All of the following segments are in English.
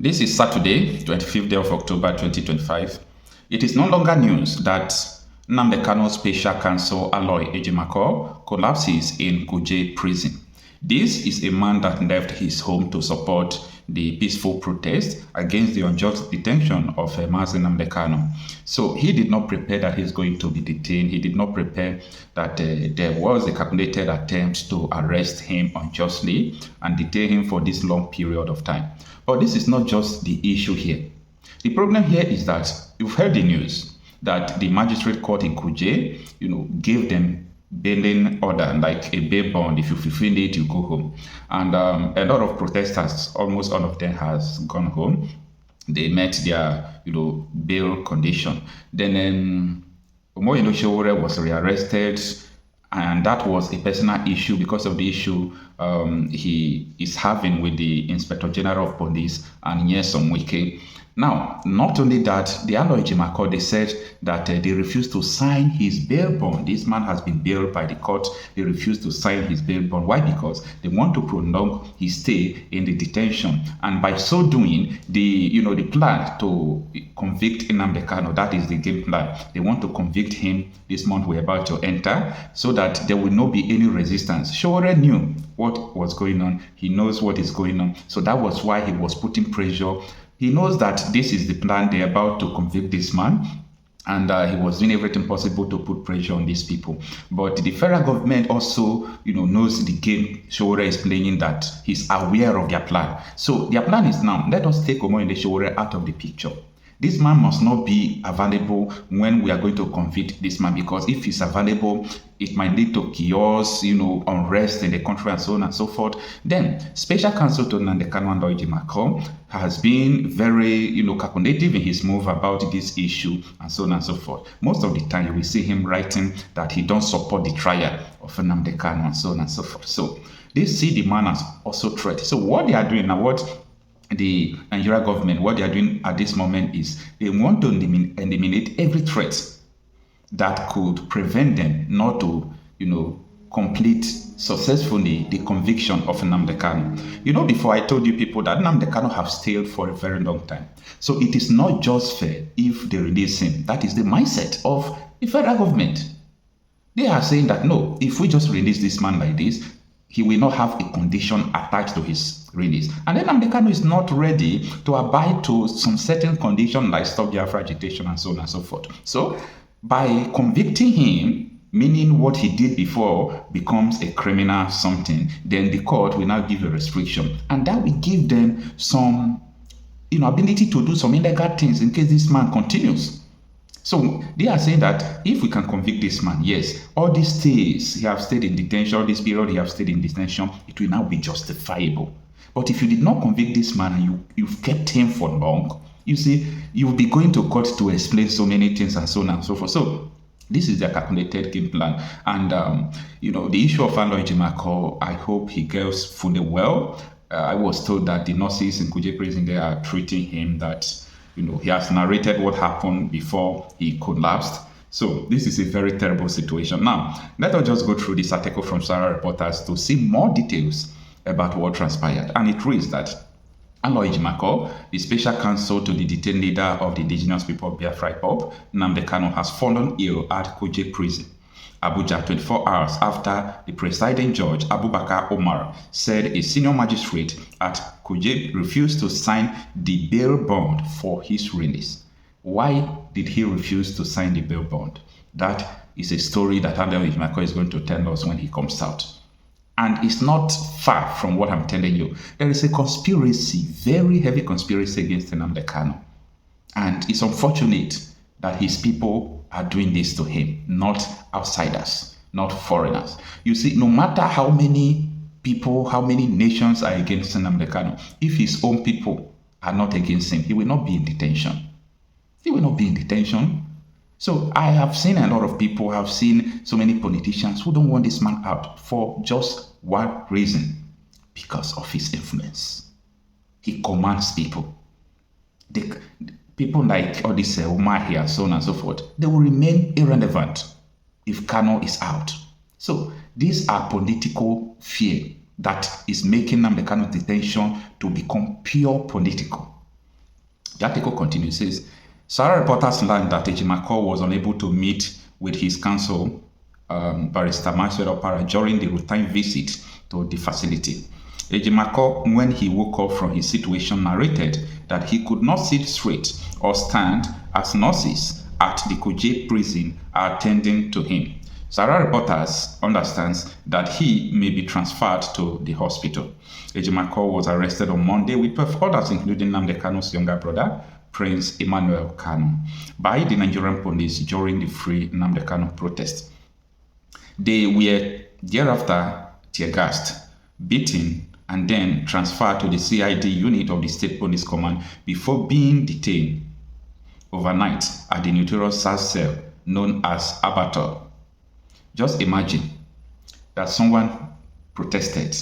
This is Saturday, 25th day of October 2025. It is no longer news that Nnamdi Kanu's special counsel Aloy Ejimakor collapses in Kuje Prison. This is a man that left his home to support the peaceful protest against the unjust detention of Nnamdi Kanu. So he did not prepare that he's going to be detained. He did not prepare that there was a calculated attempt to arrest him unjustly and detain him for this long period of time. But this is not just the issue here. The problem here is that you've heard the news that the magistrate court in Kuje, gave them bailing order, like a bail bond. If you fulfill it, you go home. And a lot of protesters, almost all of them, has gone home. They met their, bail condition. Then Sowore was rearrested, and that was a personal issue because of the issue he is having with the Inspector General of Police and Nyesom Wike. Now, not only that, the Aloy Ejimakor, they said that they refused to sign his bail bond. This man has been bailed by the court. They refused to sign his bail bond. Why? Because they want to prolong his stay in the detention. And by so doing, the plan to convict Nnamdi Kanu, that is the game plan. They want to convict him this month we're about to enter, so that there will not be any resistance. Sowore knew what was going on. He knows what is going on. So that was why he was putting pressure. He knows that this is the plan. They're about to convict this man, and he was doing everything possible to put pressure on these people. But the federal government also, knows the game Sowore is playing, that he's aware of their plan. So their plan is now, let us take Omoyinde Sowore out of the picture. This man must not be available when we are going to convict this man, because if he's available, it might lead to chaos, unrest in the country and so on and so forth. Then, Special Counsel to Nnamdi Kanu and Aloy Ejimakor has been very, calculative in his move about this issue and so on and so forth. Most of the time, you will see him writing that he don't support the trial of Nnamdi Kanu and so on and so forth. So, they see the man as also threat. So, what they are doing now, what the Nigeria government, what they are doing at this moment is they want to eliminate every threat that could prevent them not to, complete successfully the conviction of Nnamdi Kanu. Before I told you people that Nnamdi Kanu have stayed for a very long time. So it is not just fair if they release him. That is the mindset of the federal government. They are saying that no, if we just release this man like this, he will not have a condition attached to his release. And then Nnamdi Kanu is not ready to abide to some certain condition like stop Biafra agitation and so on and so forth. So by convicting him, meaning what he did before becomes a criminal something, then the court will now give a restriction. And that will give them some ability to do some illegal things in case this man continues. So they are saying that if we can convict this man, yes, all these stays he have stayed in detention, this period he have stayed in detention, it will now be justifiable. But if you did not convict this man and you've kept him for long, you see, you'll be going to court to explain so many things and so on and so forth. So this is their calculated game plan. And, the issue of Aloy Ejimakor, I hope he goes fully well. I was told that the nurses in Kuje Prison, they are treating him that, he has narrated what happened before he collapsed. So this is a very terrible situation. Now, let us just go through this article from SaharaReporters to see more details about what transpired. And it reads that Aloy Ejimakor, the special counsel to the detained leader of the Indigenous People of Biafra IPOB, Nnamdi Kanu, has fallen ill at Kuje Prison, Abuja, 24 hours after the presiding judge, Abubakar Umar, said a senior magistrate at Kuje refused to sign the bail bond for his release. Why did he refuse to sign the bail bond? That is a story that Aloy Ejimakor is going to tell us when he comes out. And it's not far from what I'm telling you. There is a conspiracy, very heavy conspiracy against Nnamdi Kanu. And it's unfortunate that his people are doing this to him, not outsiders, not foreigners. You see, no matter how many people, how many nations are against Nnamdi Kanu, if his own people are not against him, he will not be in detention. He will not be in detention. So I have seen a lot of people, have seen so many politicians who don't want this man out for just one reason: because of his influence. He commands people. People like all this Umar here, so on and so forth, they will remain irrelevant if Kanu is out. So these are political fear that is making Nnamdi Kanu's detention to become pure political. The article continues, says, SaharaReporters learned that Ejimakor was unable to meet with his counsel, Barrister Maxwell Opara, during the routine visit to the facility. Ejimakor, when he woke up from his situation, narrated that he could not sit straight or stand as nurses at the Kuje Prison are attending to him. SaharaReporters understands that he may be transferred to the hospital. Ejimakor was arrested on Monday with 12 others, including Nnamdi Kanu's younger brother, Prince Emmanuel Kanu, by the Nigerian police during the Free Nnamdi Kanu protest. They were thereafter tear-gassed, beaten, and then transferred to the CID unit of the State Police Command before being detained overnight at the notorious SARS cell known as Abattoir. Just imagine that someone protested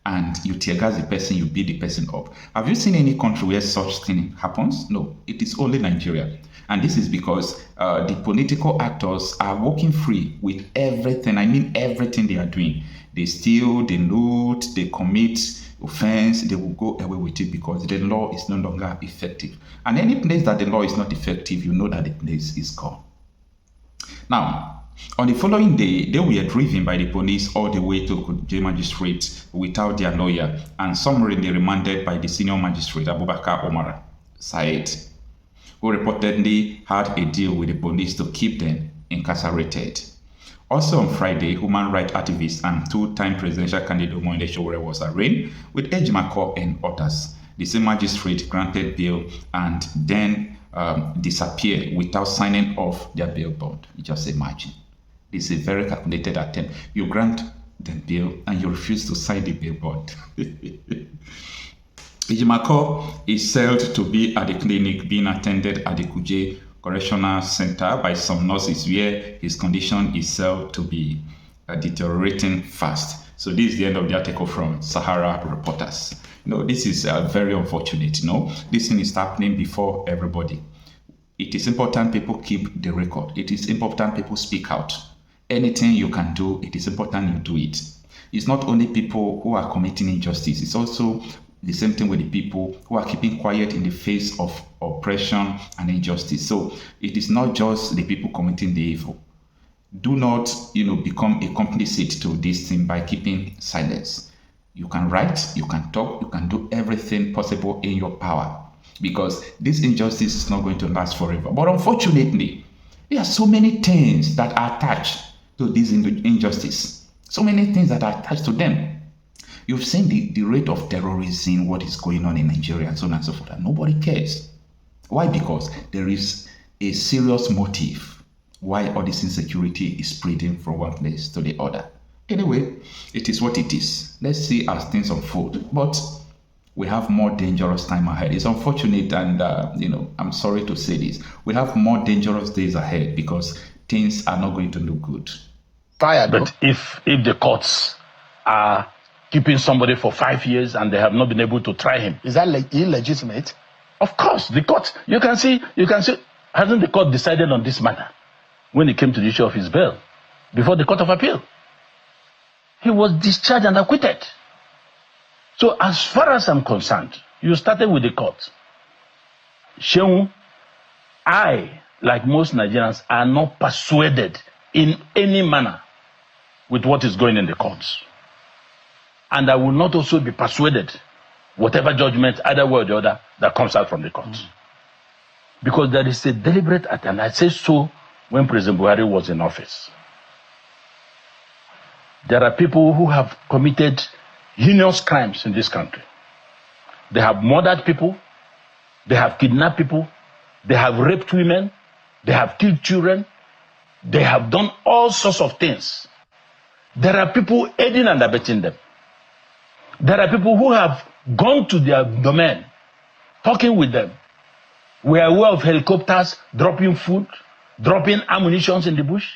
and you tear gas the person, you beat the person up. Have you seen any country where such thing happens? No, it is only Nigeria. And this is because the political actors are working free with everything. I mean everything they are doing. They steal, they loot, they commit offense, they will go away with it because the law is no longer effective. And any place that the law is not effective, you know that the place is gone. Now, on the following day, they were driven by the police all the way to Kuje Magistrate without their lawyer, and summarily remanded by the Senior Magistrate, Abubakar Umar Sai'id, who reportedly had a deal with the police to keep them incarcerated. Also on Friday, human rights activist and two-time presidential candidate Sowore was arraigned with Ejimakor and others. The same magistrate granted bail and then disappeared without signing off their bail bond. You just imagine. It's a very calculated attempt. You grant them bail and you refuse to sign the bail bond. Ejimakor is said to be at the clinic being attended at the Kuje Correctional Center by some nurses, where his condition is said to be deteriorating fast. So this is the end of the article from SaharaReporters. This is very unfortunate. This thing is happening before everybody. It is important people keep the record. It is important people speak out. Anything you can do, it is important you do it. It's not only people who are committing injustice. It's also the same thing with the people who are keeping quiet in the face of oppression and injustice. So it is not just the people committing the evil. Do not, become a complicit to this thing by keeping silence. You can write, you can talk, you can do everything possible in your power, because this injustice is not going to last forever. But unfortunately, there are so many things that are attached to this injustice. So many things that are attached to them. You've seen the rate of terrorism, what is going on in Nigeria, and so on and so forth, and nobody cares. Why? Because there is a serious motive why all this insecurity is spreading from one place to the other. Anyway, it is what it is. Let's see as things unfold. But we have more dangerous time ahead. It's unfortunate, and I'm sorry to say this. We have more dangerous days ahead because things are not going to look good. But if the courts are keeping somebody for 5 years and they have not been able to try him, is that illegitimate? Of course, the court. You can see. Hasn't the court decided on this matter when it came to the issue of his bail before the Court of Appeal? He was discharged and acquitted. So as far as I'm concerned, you started with the court. Shehu, I, like most Nigerians, are not persuaded in any manner with what is going in the courts. And I will not also be persuaded, whatever judgment, either way or the other, that comes out from the courts. Because there is a deliberate attempt, and I say so when President Buhari was in office. There are people who have committed heinous crimes in this country. They have murdered people, they have kidnapped people, they have raped women, they have killed children, they have done all sorts of things. There are people aiding and abetting them. There are people who have gone to their domain, talking with them. We are aware of helicopters dropping food, dropping ammunition in the bush,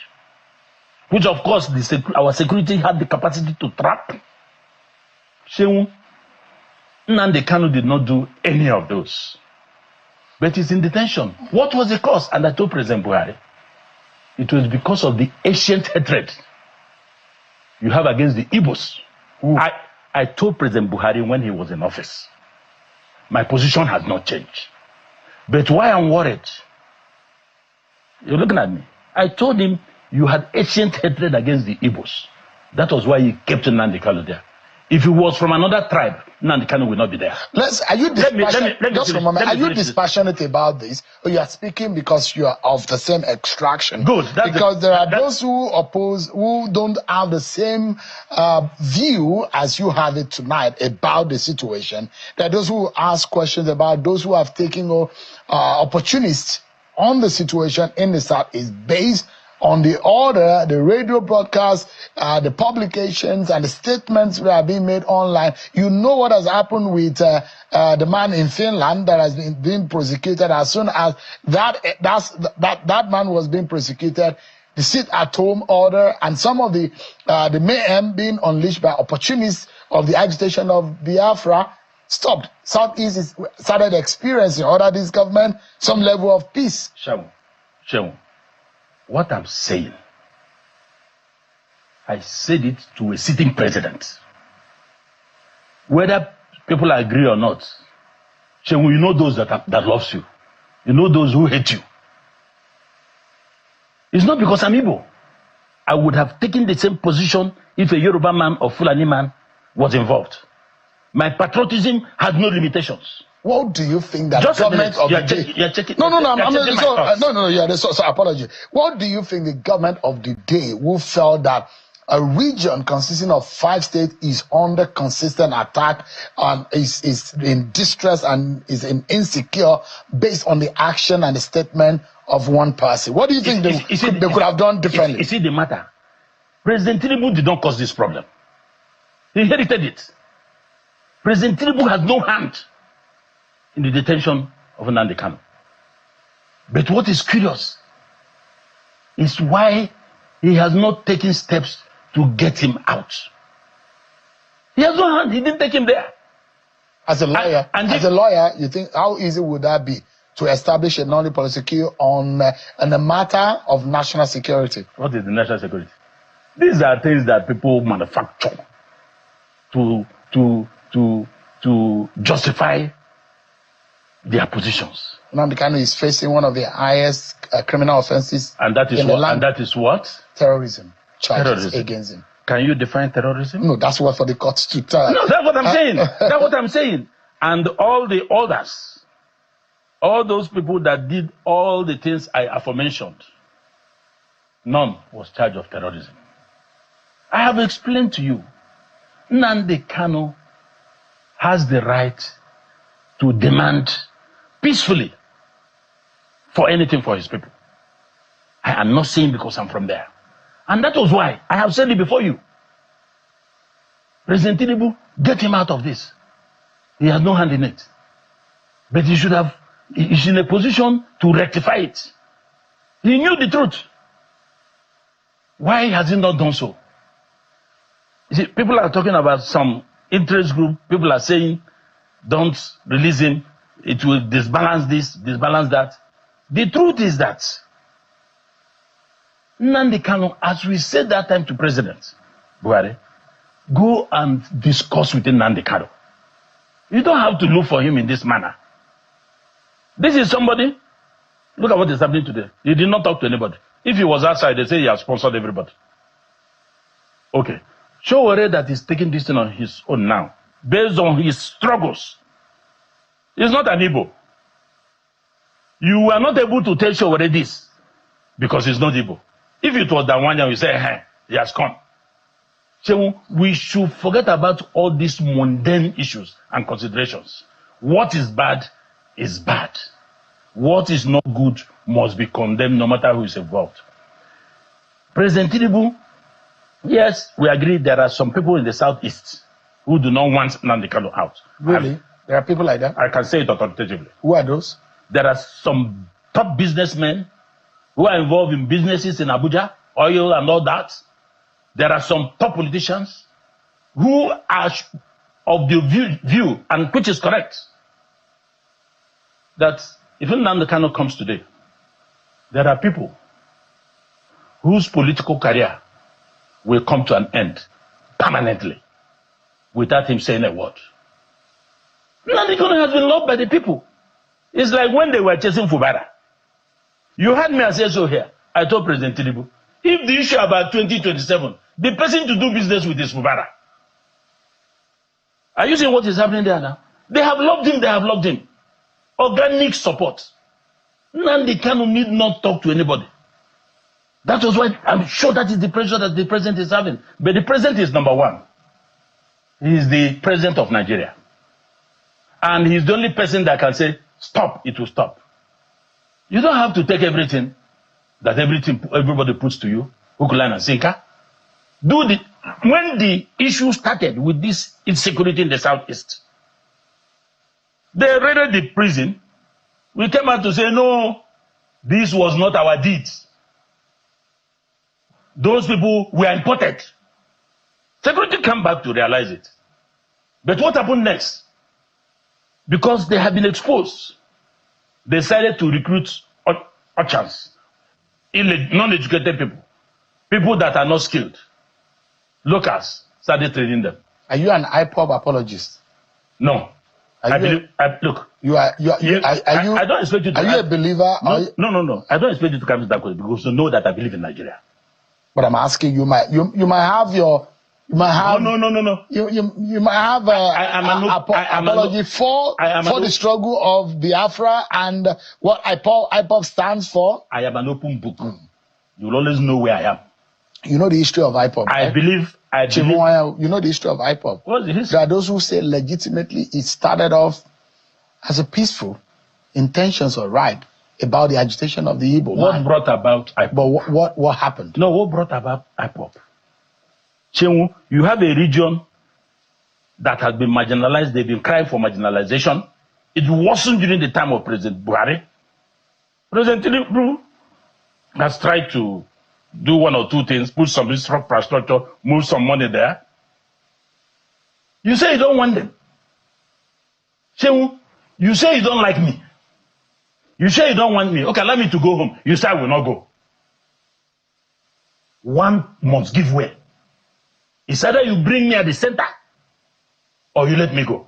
which of course our security had the capacity to trap. Shehu, Nnamdi Kanu did not do any of those. But he's in detention. What was the cause? And I told President Buhari, it was because of the ancient hatred you have against the Igbos. I told President Buhari when he was in office, my position has not changed. But why I'm worried? You're looking at me. I told him you had ancient hatred against the Igbos. That was why he kept Nnamdi Kanu there. If he was from another tribe, Nnamdi Kanu will not be there. Are you dispassionate about this, or you are speaking because you are of the same extraction? Good. Because there are those who oppose, who don't have the same view as you have it tonight about the situation. There are those who ask questions about those who have taken opportunists on the situation in the South is based on the order, the radio broadcasts, the publications, and the statements that are being made online. You know what has happened with the man in Finland that has been prosecuted. As soon as that man was being prosecuted, the sit-at-home order and some of the mayhem being unleashed by opportunists of the agitation of Biafra stopped. Southeast started experiencing under this government some level of peace. Shehu. What I'm saying, I said it to a sitting president. Whether people agree or not, Shehu, you know those that loves you. You know those who hate you. It's not because I'm Igbo. I would have taken the same position if a Yoruba man or Fulani man was involved. My patriotism had no limitations. What do you think that government of the day? Apology. What do you think the government of the day who felt that a region consisting of 5 states is under consistent attack and is in distress and is insecure based on the action and the statement of one person? What do you think they could have done differently? You see the matter? President Tinubu did not cause this problem. He inherited it. President Tinubu has no hand in the detention of Nnamdi Kanu. But what is curious is why he has not taken steps to get him out. He has no hand. He didn't take him there. As a lawyer, you think how easy would that be to establish a non-prosecution on a matter of national security? What is the national security? These are things that people manufacture to justify their positions. Nnamdi Kanu is facing one of the highest criminal offenses. And that is what? Terrorism charges against him. Can you define terrorism? No, that's what for the courts to tell. No, that's what I'm saying. That's what I'm saying. And all the others, all those people that did all the things I aforementioned, none was charged of terrorism. I have explained to you, Nnamdi Kanu has the right to demand peacefully for anything for his people. I am not saying because I'm from there. And that was why I have said it before you. President Tinubu, get him out of this. He has no hand in it. But he's in a position to rectify it. He knew the truth. Why has he not done so? You see, people are talking about some interest group. People are saying, don't release him. It will disbalance this, disbalance that. The truth is that Nnamdi Kanu, as we said that time to President Buhari, go and discuss with Nnamdi Kanu. You don't have to look for him in this manner. This is somebody, look at what is happening today. He did not talk to anybody. If he was outside, they say he has sponsored everybody. Okay. Sowore that is taking this thing on his own now, based on his struggles. He's not an Igbo. You were not able to tell Sowore this because he's not Igbo. If it was Dawanya, we say, hey, he has come. So we should forget about all these mundane issues and considerations. What is bad is bad. What is not good must be condemned no matter who is involved. President Tinubu, yes, we agree there are some people in the Southeast who do not want Nnamdi Kanu out. Really? There are people like that? I can say it authoritatively. Who are those? There are some top businessmen who are involved in businesses in Abuja, oil and all that. There are some top politicians who are of the view, and which is correct, that if Nnamdi Kanu comes today, there are people whose political career will come to an end permanently without him saying a word. Nnamdi Kanu has been loved by the people. It's like when they were chasing Fubara. You had me say so here. I told President Tinubu, if the issue about 2027, the person to do business with is Fubara. Are you seeing what is happening there now? They have loved him, they have loved him. Organic support. Nnamdi Kanu need not talk to anybody. That was why I'm sure that is the pressure that the president is having. But the president is number one. He is the president of Nigeria. And he's the only person that can say, stop, it will stop. You don't have to take everything that everybody puts to you, hook, line, and sinker. When the issue started with this insecurity in the southeast, they raided the prison. We came out to say, no, this was not our deeds. Those people were imported. Security came back to realize it. But what happened next? Because they have been exposed, they decided to recruit urchins, non-educated people, people that are not skilled. Locals started training them. Are you an IPOB apologist? No. Look. I don't expect you to. Are you a believer? No. I don't expect you to come to that question because you know that I believe in Nigeria. But I'm asking you, you might have your. You might have no. You might have apology for the struggle of Biafra and what IPOB stands for. I am an open book. You'll always know where I am. You know the history of IPOB. I believe. You know the history of IPOB. What's the history? There are those who say legitimately it started off as a peaceful intentions or right about the agitation of the Igbo. What brought about IPOB? But what happened? No, what brought about IPOB? Chenwu, you have a region that has been marginalized. They've been crying for marginalization. It wasn't during the time of President Buhari. President Tinubu has tried to do one or two things, put some infrastructure, move some money there. You say you don't want them. Chenwu, you say you don't like me. You say you don't want me. Okay, allow me to go home. You say I will not go. One must give way. It's either you bring me at the center or you let me go.